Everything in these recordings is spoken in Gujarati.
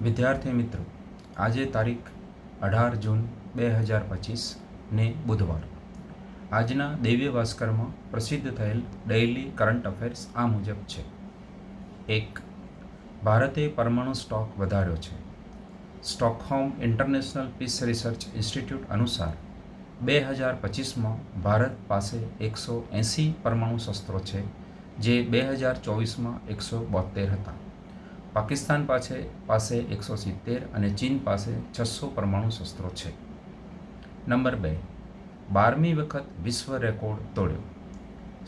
વિદ્યાર્થી મિત્રો, આજે તારીખ 18 જૂન 2025 ને બુધવાર. આજના દિવ્ય ભાસ્કરમાં પ્રસિદ્ધ થયેલ ડેઇલી કરંટ અફેર્સ આ મુજબ છે. 1. ભારતે પરમાણુ સ્ટોક વધાર્યો છે. Stockholm International Peace Research Institute અનુસાર 2025માં ભારત પાસે 180 પરમાણુ શસ્ત્રો છે, જે 2024માં 172 હતા. પાકિસ્તાન પાસે 170 અને ચીન પાસે 600 પરમાણુ શસ્ત્રો છે. નંબર 2. 12મી વખત વિશ્વ રેકોર્ડ તોડ્યો.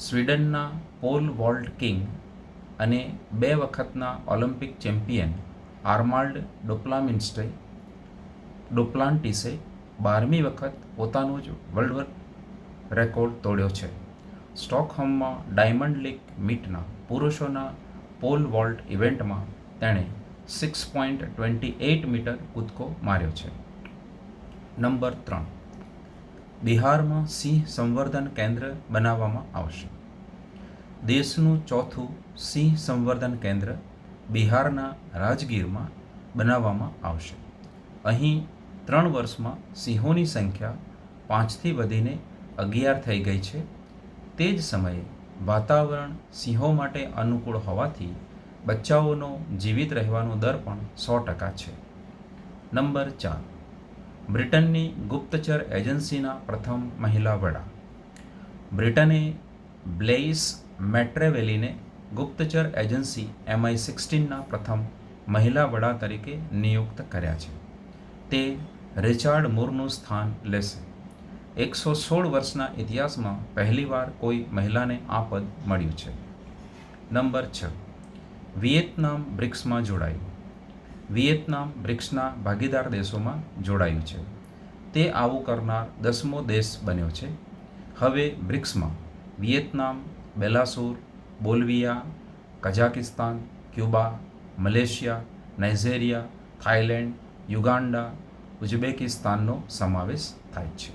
સ્વીડનના પોલ વોલ્ટ કિંગ અને 2 વખતના ઓલિમ્પિક ચેમ્પિયન આર્માલ્ડ ડુપ્લાન્ટિસે 12મી વખત પોતાનો જ વર્લ્ડ રેકોર્ડ તોડ્યો છે. સ્ટોકહોમમાં ડાયમંડ લીગ મીટના પુરુષોના પોલ વોલ્ટ ઇવેન્ટમાં તેણે 6.28 મીટર કૂદકો માર્યો છે. નંબર 3. બિહારમાં સિંહ સંવર્ધન કેન્દ્ર બનાવવામાં આવશે. દેશનું ચોથું સિંહ સંવર્ધન કેન્દ્ર બિહારના રાજગીરમાં બનાવવામાં આવશે. અહીં 3 વર્ષમાં સિંહોની સંખ્યા 5થી વધીને 11 થઈ ગઈ છે. તે જ સમયે વાતાવરણ સિંહો માટે અનુકૂળ હોવાથી બચ્ચાઓનો જીવિત રહેવાનો દર પણ 100% છે. નંબર 4. બ્રિટનની ગુપ્તચર એજન્સીના પ્રથમ મહિલા વડા. બ્રિટને બ્લેઇસ મેટ્રેવેલીને ગુપ્તચર એજન્સી MI16ના પ્રથમ મહિલા વડા તરીકે નિયુક્ત કર્યા છે. તે રિચાર્ડ મૂરનું સ્થાન લેશે. 116 વર્ષના ઇતિહાસમાં પહેલીવાર કોઈ મહિલાને આ પદ મળ્યું છે. નંબર 6. વિયેતનામ બ્રિક્સમાં જોડાયું. વિયેતનામ બ્રિક્સના ભાગીદાર દેશોમાં જોડાયું છે. તે આવું કરનાર 10મો દેશ બન્યો છે. હવે બ્રિક્સમાં Vietnam, Belarus, Bolivia, Kazakhstan, Cuba, Malaysia, Nigeria, Thailand, Uganda, ઉઝબેકિસ્તાનનો સમાવેશ થાય છે.